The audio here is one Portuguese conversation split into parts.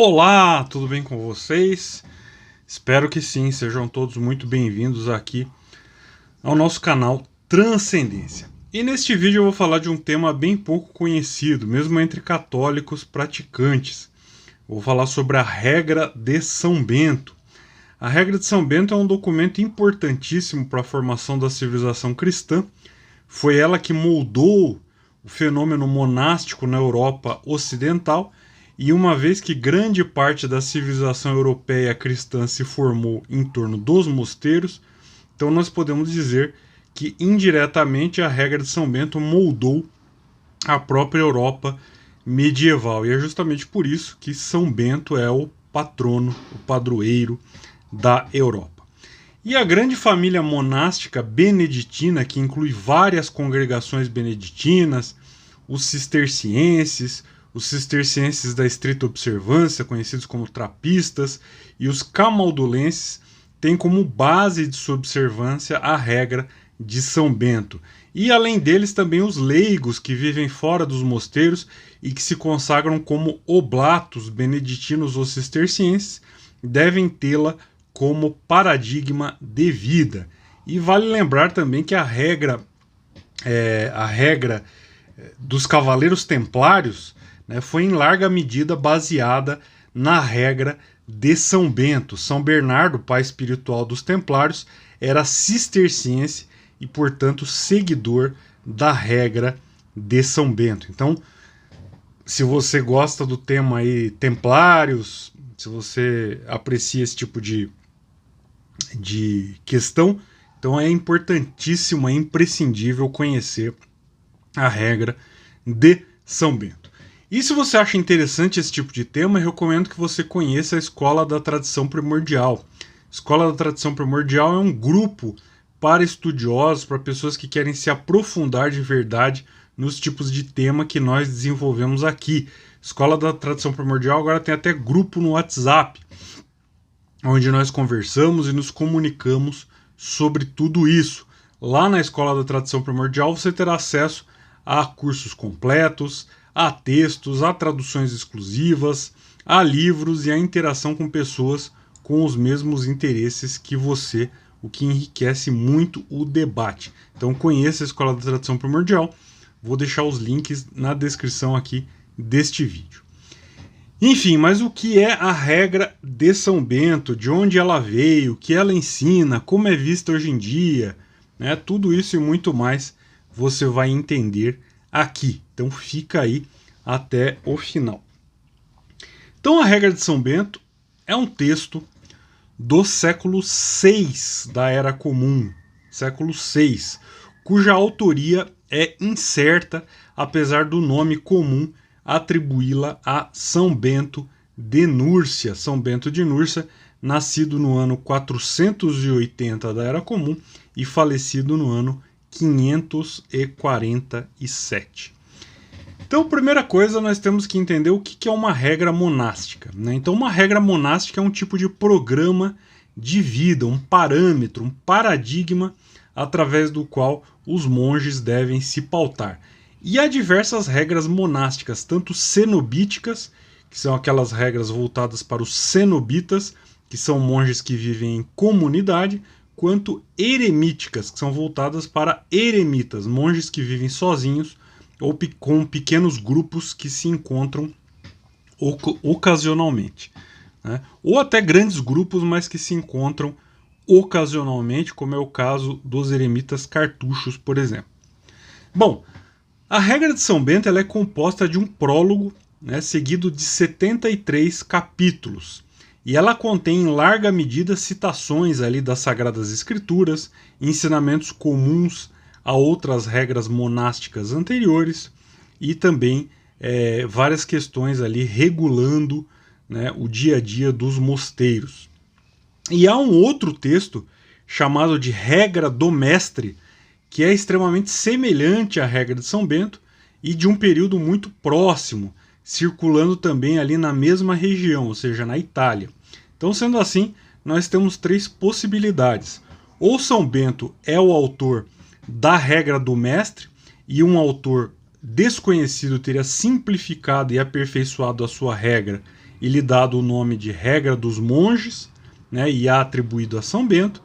Olá, tudo bem com vocês? Espero que sim, sejam todos muito bem-vindos aqui ao nosso canal Transcendência. E neste vídeo eu vou falar de um tema bem pouco conhecido, mesmo entre católicos praticantes. Vou falar sobre a regra de São Bento. A regra de São Bento é um documento importantíssimo para a formação da civilização cristã. Foi ela que moldou o fenômeno monástico na Europa Ocidental. E uma vez que grande parte da civilização europeia cristã se formou em torno dos mosteiros, então nós podemos dizer que indiretamente a regra de São Bento moldou a própria Europa medieval. E é justamente por isso que São Bento é o patrono, o padroeiro da Europa. E a grande família monástica beneditina, que inclui várias congregações beneditinas, os cistercienses da estrita observância, conhecidos como trapistas, e os camaldulenses, têm como base de sua observância a regra de São Bento. E além deles também os leigos que vivem fora dos mosteiros e que se consagram como oblatos beneditinos ou cistercienses, devem tê-la como paradigma de vida. E vale lembrar também que a regra dos cavaleiros templários, né, foi em larga medida baseada na regra de São Bento. São Bernardo, pai espiritual dos templários, era cisterciense e, portanto, seguidor da regra de São Bento. Então, se você gosta do tema aí templários, se você aprecia esse tipo de questão, então é importantíssimo, é imprescindível conhecer a regra de São Bento. E se você acha interessante esse tipo de tema, eu recomendo que você conheça a Escola da Tradição Primordial. A Escola da Tradição Primordial é um grupo para estudiosos, para pessoas que querem se aprofundar de verdade nos tipos de tema que nós desenvolvemos aqui. A Escola da Tradição Primordial agora tem até grupo no WhatsApp, onde nós conversamos e nos comunicamos sobre tudo isso. Lá na Escola da Tradição Primordial você terá acesso a cursos completos, a textos, a traduções exclusivas, a livros e a interação com pessoas com os mesmos interesses que você, o que enriquece muito o debate. Então conheça a Escola da Tradição Primordial, vou deixar os links na descrição aqui deste vídeo. Enfim, mas o que é a regra de São Bento, de onde ela veio, o que ela ensina, como é vista hoje em dia, né? Tudo isso e muito mais você vai entender aqui. Então fica aí até o final. Então a regra de São Bento é um texto do século VI da Era Comum, século VI, cuja autoria é incerta, apesar do nome comum atribuí-la a São Bento de Núrcia. São Bento de Núrcia, nascido no ano 480 da Era Comum e falecido no ano 547. Então, primeira coisa, nós temos que entender o que é uma regra monástica, né? Então, uma regra monástica é um tipo de programa de vida, um parâmetro, um paradigma através do qual os monges devem se pautar. E há diversas regras monásticas, tanto cenobíticas, que são aquelas regras voltadas para os cenobitas, que são monges que vivem em comunidade, quanto eremíticas, que são voltadas para eremitas, monges que vivem sozinhos ou com pequenos grupos que se encontram ocasionalmente, né? Ou até grandes grupos, mas que se encontram ocasionalmente, como é o caso dos eremitas cartuchos, por exemplo. Bom, a regra de São Bento ela é composta de um prólogo, né, seguido de 73 capítulos. E ela contém em larga medida citações ali das Sagradas Escrituras, ensinamentos comuns a outras regras monásticas anteriores e também várias questões ali regulando, né, o dia a dia dos mosteiros. E há um outro texto chamado de Regra do Mestre, que é extremamente semelhante à regra de São Bento e de um período muito próximo, circulando também ali na mesma região, ou seja, na Itália. Então, sendo assim, nós temos três possibilidades. Ou São Bento é o autor da regra do mestre e um autor desconhecido teria simplificado e aperfeiçoado a sua regra e lhe dado o nome de regra dos monges, né, e a atribuído a São Bento,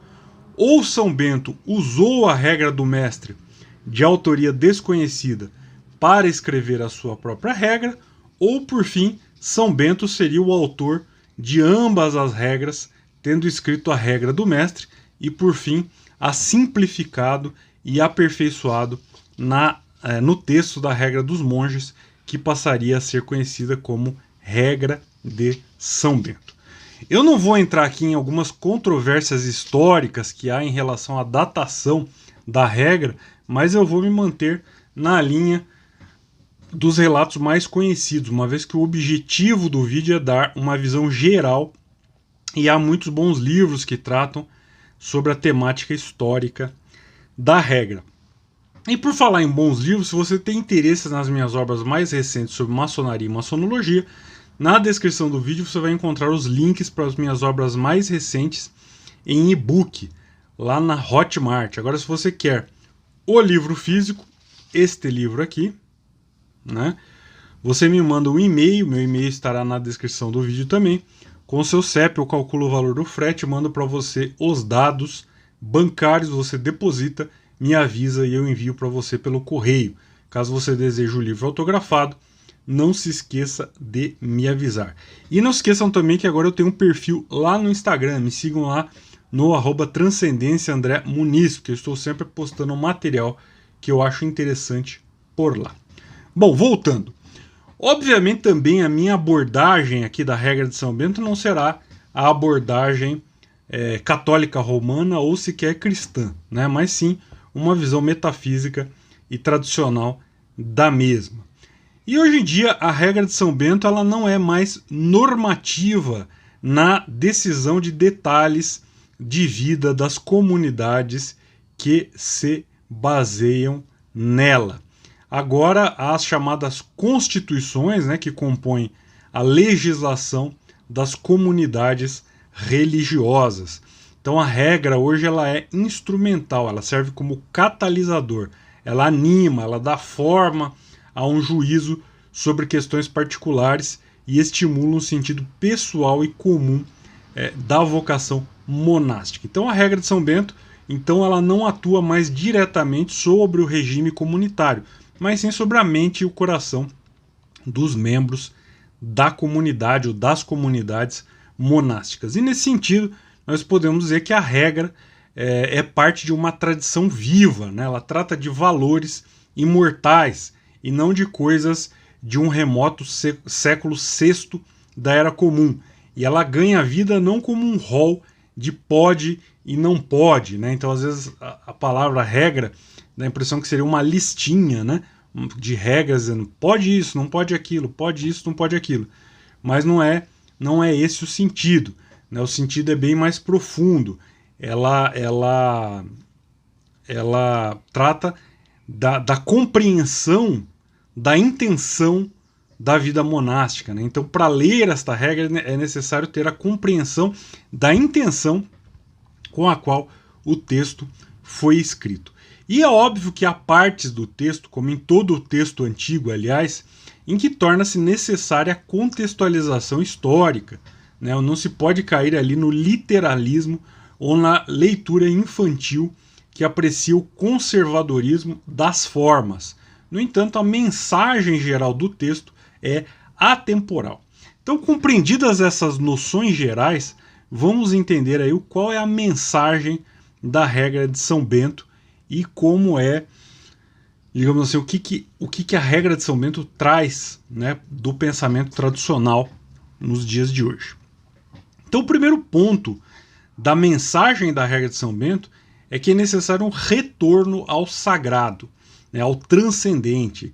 ou São Bento usou a regra do mestre de autoria desconhecida para escrever a sua própria regra, ou por fim, São Bento seria o autor de ambas as regras, tendo escrito a regra do mestre e por fim a simplificado e aperfeiçoado no texto da regra dos monges, que passaria a ser conhecida como regra de São Bento. Eu não vou entrar aqui em algumas controvérsias históricas que há em relação à datação da regra, mas eu vou me manter na linha dos relatos mais conhecidos, uma vez que o objetivo do vídeo é dar uma visão geral e há muitos bons livros que tratam sobre a temática histórica da regra. E por falar em bons livros, se você tem interesse nas minhas obras mais recentes sobre maçonaria e maçonologia, na descrição do vídeo você vai encontrar os links para as minhas obras mais recentes em e-book, lá na Hotmart. Agora, se você quer o livro físico, este livro aqui, né, você me manda um e-mail, meu e-mail estará na descrição do vídeo também. Com o seu CEP eu calculo o valor do frete, mando para você os dados bancários, você deposita, me avisa e eu envio para você pelo correio. Caso você deseje o livro autografado, não se esqueça de me avisar. E não esqueçam também que agora eu tenho um perfil lá no Instagram, me sigam lá no @transcendenciaandremuniz, porque eu estou sempre postando material que eu acho interessante por lá. Bom, voltando. Obviamente também a minha abordagem aqui da regra de São Bento não será a abordagem católica romana ou sequer cristã, né? Mas sim uma visão metafísica e tradicional da mesma. E hoje em dia a regra de São Bento ela não é mais normativa na decisão de detalhes de vida das comunidades que se baseiam nela. Agora, as chamadas constituições, né, que compõem a legislação das comunidades religiosas. Então a regra hoje ela é instrumental, ela serve como catalisador, ela anima, ela dá forma a um juízo sobre questões particulares e estimula um sentido pessoal e comum da vocação monástica. Então a regra de São Bento, então, ela não atua mais diretamente sobre o regime comunitário, mas sim sobre a mente e o coração dos membros da comunidade ou das comunidades monásticas. E nesse sentido, nós podemos dizer que a regra é parte de uma tradição viva, né? Ela trata de valores imortais e não de coisas de um remoto século VI da Era Comum. E ela ganha vida não como um rol de pode e não pode, né? Então, às vezes, a palavra regra dá a impressão que seria uma listinha, né, de regras, dizendo pode isso, não pode aquilo, pode isso, não pode aquilo. Mas não é esse o sentido, né? O sentido é bem mais profundo. Ela trata da compreensão da intenção da vida monástica, né? Então, para ler esta regra é necessário ter a compreensão da intenção com a qual o texto foi escrito. E é óbvio que há partes do texto, como em todo o texto antigo, aliás, em que torna-se necessária a contextualização histórica, né? Não se pode cair ali no literalismo ou na leitura infantil que aprecia o conservadorismo das formas. No entanto, a mensagem geral do texto é atemporal. Então, compreendidas essas noções gerais, vamos entender aí qual é a mensagem da regra de São Bento e como é, digamos assim, o que a regra de São Bento traz, né, do pensamento tradicional nos dias de hoje. Então, o primeiro ponto da mensagem da regra de São Bento é que é necessário um retorno ao sagrado, né, ao transcendente,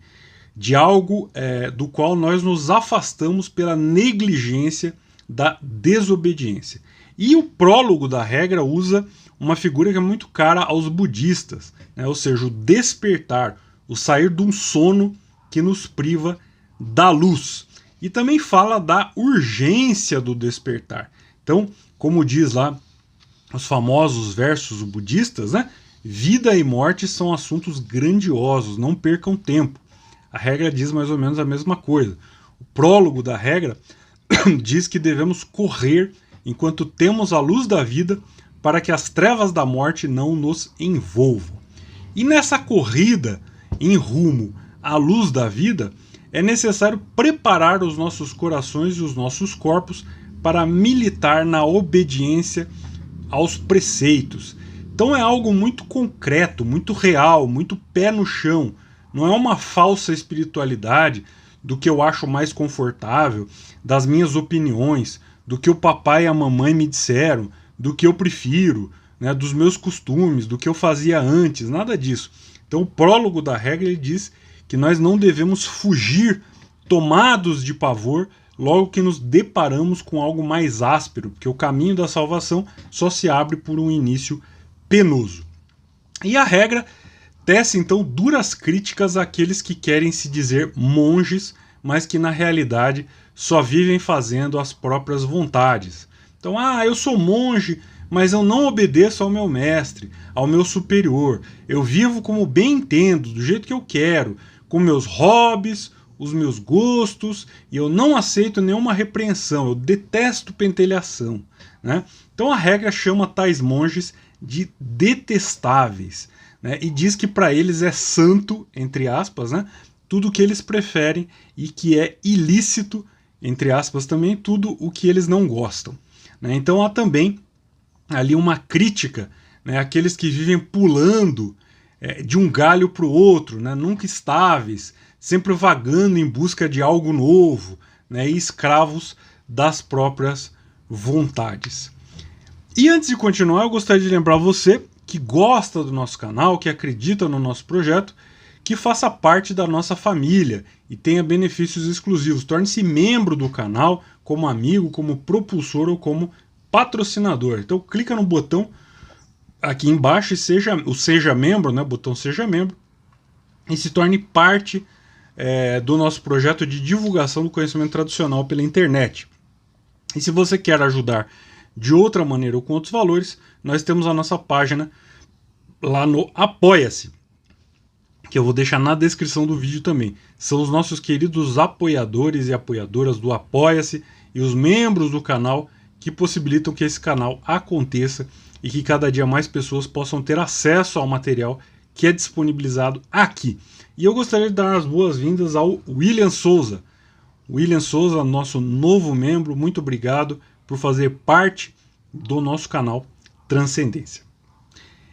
de algo do qual nós nos afastamos pela negligência da desobediência. E o prólogo da regra usa uma figura que é muito cara aos budistas, né? Ou seja, o despertar, o sair de um sono que nos priva da luz. E também fala da urgência do despertar. Então, como diz lá os famosos versos budistas, né? Vida e morte são assuntos grandiosos, não percam tempo. A regra diz mais ou menos a mesma coisa. O prólogo da regra diz que devemos correr enquanto temos a luz da vida para que as trevas da morte não nos envolvam. E nessa corrida em rumo à luz da vida, é necessário preparar os nossos corações e os nossos corpos para militar na obediência aos preceitos. Então é algo muito concreto, muito real, muito pé no chão. Não é uma falsa espiritualidade do que eu acho mais confortável, das minhas opiniões, do que o papai e a mamãe me disseram, do que eu prefiro, né, dos meus costumes, do que eu fazia antes, nada disso. Então o prólogo da regra ele diz que nós não devemos fugir tomados de pavor logo que nos deparamos com algo mais áspero, porque o caminho da salvação só se abre por um início penoso. E a regra tece então duras críticas àqueles que querem se dizer monges, mas que na realidade só vivem fazendo as próprias vontades. Então, eu sou monge, mas eu não obedeço ao meu mestre, ao meu superior. Eu vivo como bem entendo, do jeito que eu quero, com meus hobbies, os meus gostos, e eu não aceito nenhuma repreensão, eu detesto pentelhação, né? Então a regra chama tais monges de detestáveis, né? E diz que para eles é santo, entre aspas, né? Tudo que eles preferem, e que é ilícito, entre aspas também, tudo o que eles não gostam, né? Então há também ali uma crítica, né, àqueles que vivem pulando de um galho para o outro, né, nunca estáveis, sempre vagando em busca de algo novo, né, e escravos das próprias vontades. E antes de continuar, eu gostaria de lembrar você que gosta do nosso canal, que acredita no nosso projeto, que faça parte da nossa família e tenha benefícios exclusivos. Torne-se membro do canal, como amigo, como propulsor ou como patrocinador. Então clica no botão aqui embaixo e seja membro, né? Botão seja membro, e se torne parte do nosso projeto de divulgação do conhecimento tradicional pela internet. E se você quer ajudar de outra maneira ou com outros valores, nós temos a nossa página lá no Apoia-se, que eu vou deixar na descrição do vídeo também. São os nossos queridos apoiadores e apoiadoras do Apoia-se e os membros do canal que possibilitam que esse canal aconteça e que cada dia mais pessoas possam ter acesso ao material que é disponibilizado aqui. E eu gostaria de dar as boas-vindas ao William Souza. William Souza, nosso novo membro, muito obrigado por fazer parte do nosso canal Transcendência.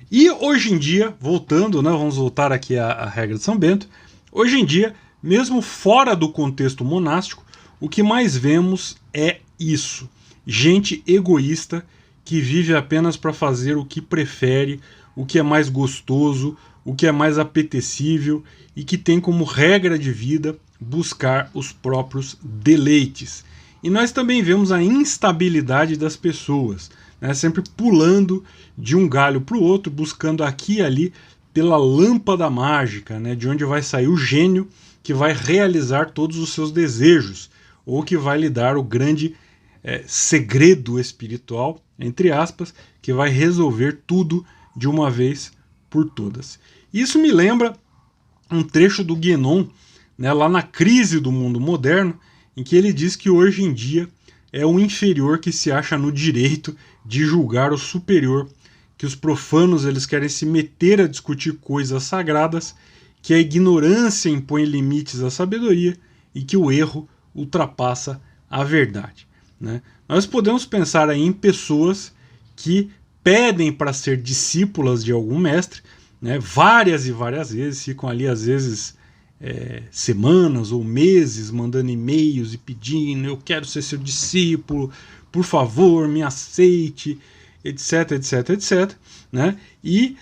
E hoje em dia, voltando, né, vamos voltar aqui à regra de São Bento, hoje em dia, mesmo fora do contexto monástico, o que mais vemos é isso. Gente egoísta que vive apenas para fazer o que prefere, o que é mais gostoso, o que é mais apetecível e que tem como regra de vida buscar os próprios deleites. E nós também vemos a instabilidade das pessoas, né, sempre pulando de um galho para o outro, buscando aqui e ali pela lâmpada mágica, né, de onde vai sair o gênio que vai realizar todos os seus desejos, ou que vai lhe dar o grande segredo espiritual, entre aspas, que vai resolver tudo de uma vez por todas. Isso me lembra um trecho do Guénon, né, lá na Crise do Mundo Moderno, em que ele diz que hoje em dia é o inferior que se acha no direito de julgar o superior, que os profanos eles querem se meter a discutir coisas sagradas, que a ignorância impõe limites à sabedoria e que o erro ultrapassa a verdade, né? Nós podemos pensar aí em pessoas que pedem para ser discípulas de algum mestre, né, várias e várias vezes, ficam ali às vezes semanas ou meses mandando e-mails e pedindo: eu quero ser seu discípulo, por favor, me aceite, etc, etc, etc, né? E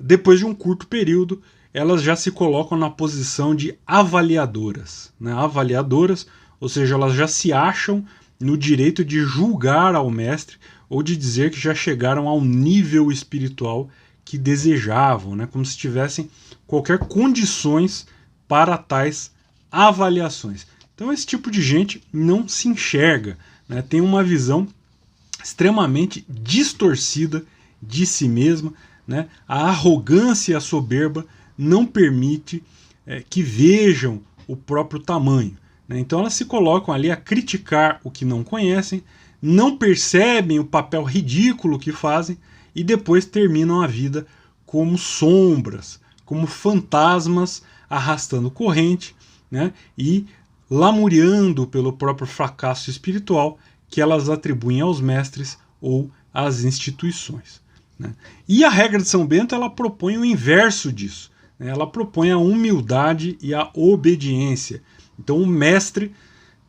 depois de um curto período, elas já se colocam na posição de avaliadoras, né? Avaliadoras, ou seja, elas já se acham no direito de julgar ao mestre ou de dizer que já chegaram ao nível espiritual que desejavam, né? Como se tivessem qualquer condições para tais avaliações. Então esse tipo de gente não se enxerga, né? Tem uma visão extremamente distorcida de si mesma, né? A arrogância e a soberba não permite que vejam o próprio tamanho, né? Então elas se colocam ali a criticar o que não conhecem, não percebem o papel ridículo que fazem e depois terminam a vida como sombras, como fantasmas arrastando corrente, né? E lamuriando pelo próprio fracasso espiritual que elas atribuem aos mestres ou às instituições, né? E a regra de São Bento, ela propõe o inverso disso, né? Ela propõe a humildade e a obediência. Então o mestre,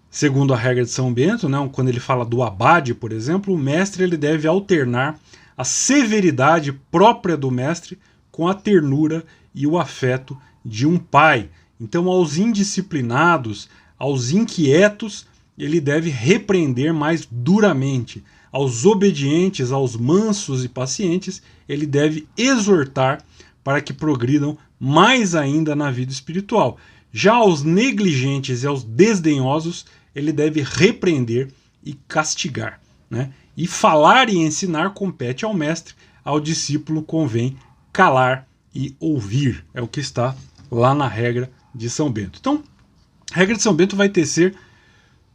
segundo a regra de São Bento, né, quando ele fala do abade, por exemplo, o mestre ele deve alternar a severidade própria do mestre com a ternura e o afeto de um pai. Então, aos indisciplinados, aos inquietos, ele deve repreender mais duramente. Aos obedientes, aos mansos e pacientes, ele deve exortar para que progridam mais ainda na vida espiritual. Já aos negligentes e aos desdenhosos, ele deve repreender e castigar, né? E falar e ensinar compete ao mestre, ao discípulo convém calar e ouvir. É o que está lá na regra de São Bento. Então, a regra de São Bento vai tecer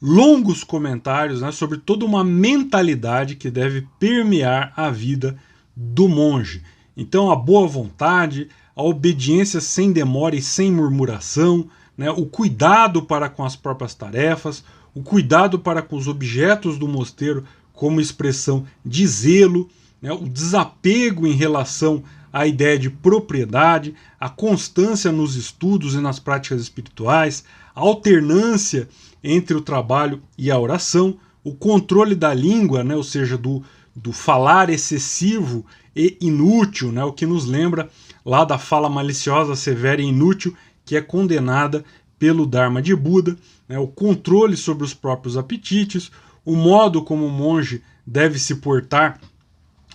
longos comentários, né, sobre toda uma mentalidade que deve permear a vida do monge. Então, a boa vontade, a obediência sem demora e sem murmuração, né, o cuidado para com as próprias tarefas, o cuidado para com os objetos do mosteiro como expressão de zelo, né, o desapego em relação à ideia de propriedade, a constância nos estudos e nas práticas espirituais, a alternância entre o trabalho e a oração, o controle da língua, né, ou seja, do falar excessivo e inútil, né, o que nos lembra lá da fala maliciosa, severa e inútil, que é condenada pelo Dharma de Buda, né, o controle sobre os próprios apetites, o modo como o monge deve se portar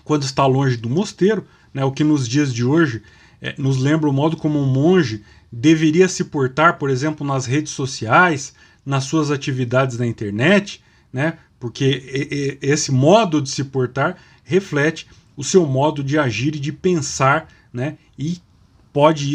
quando está longe do mosteiro, né, o que nos dias de hoje nos lembra o modo como um monge deveria se portar, por exemplo, nas redes sociais, nas suas atividades na internet, né, porque esse modo de se portar reflete o seu modo de agir e de pensar, né, e pode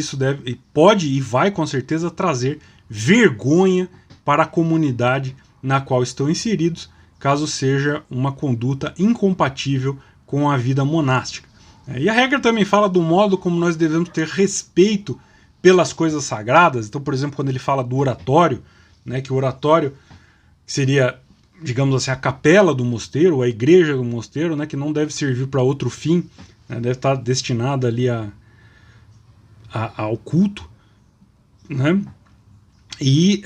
e vai com certeza trazer vergonha para a comunidade na qual estão inseridos, caso seja uma conduta incompatível com a vida monástica. E a regra também fala do modo como nós devemos ter respeito pelas coisas sagradas. Então, por exemplo, quando ele fala do oratório, né, que o oratório seria, digamos assim, a capela do mosteiro, a igreja do mosteiro, né, que não deve servir para outro fim, né, deve estar destinada ali ao culto, né? E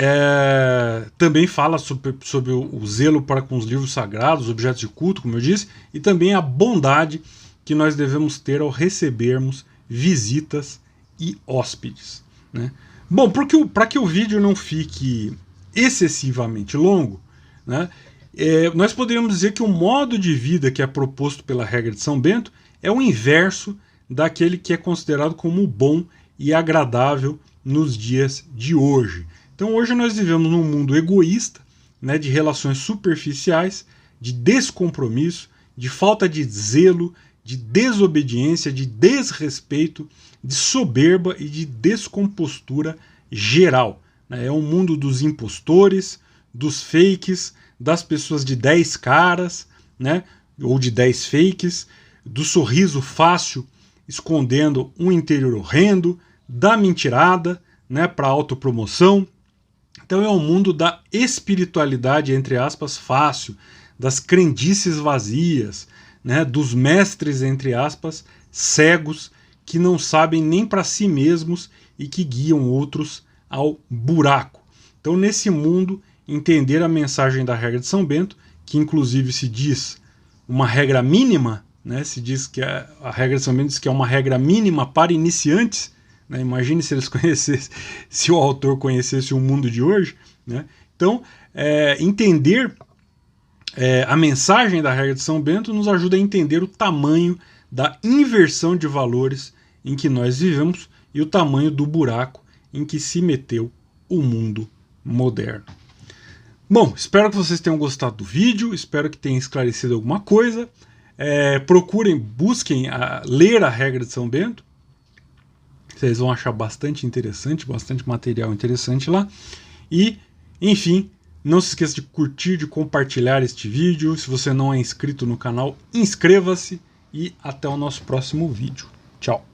também fala sobre o zelo para com os livros sagrados, os objetos de culto, como eu disse, e também a bondade que nós devemos ter ao recebermos visitas e hóspedes, né? Bom, para que o vídeo não fique excessivamente longo, né, nós poderíamos dizer que o modo de vida que é proposto pela regra de São Bento é o inverso daquele que é considerado como bom e agradável nos dias de hoje. Então hoje nós vivemos num mundo egoísta, né, de relações superficiais, de descompromisso, de falta de zelo, de desobediência, de desrespeito, de soberba e de descompostura geral. É um mundo dos impostores, dos fakes, das pessoas de 10 caras, né, ou de 10 fakes, do sorriso fácil escondendo um interior horrendo, da mentirada, né, para autopromoção. Então é um mundo da espiritualidade, entre aspas, fácil, das crendices vazias, né, dos mestres, entre aspas, cegos, que não sabem nem para si mesmos e que guiam outros ao buraco. Então, nesse mundo, entender a mensagem da regra de São Bento, que inclusive se diz uma regra mínima, né, se diz que a regra de São Bento diz que é uma regra mínima para iniciantes, né, imagine se eles conhecessem, se o autor conhecesse o mundo de hoje, né? Então, entender a mensagem da regra de São Bento nos ajuda a entender o tamanho da inversão de valores em que nós vivemos e o tamanho do buraco em que se meteu o mundo moderno. Bom, espero que vocês tenham gostado do vídeo, espero que tenha esclarecido alguma coisa. Busquem ler a regra de São Bento. Vocês vão achar bastante interessante, bastante material interessante lá. E Enfim, não se esqueça de curtir, de compartilhar este vídeo. Se você não é inscrito no canal, inscreva-se e até o nosso próximo vídeo. Tchau!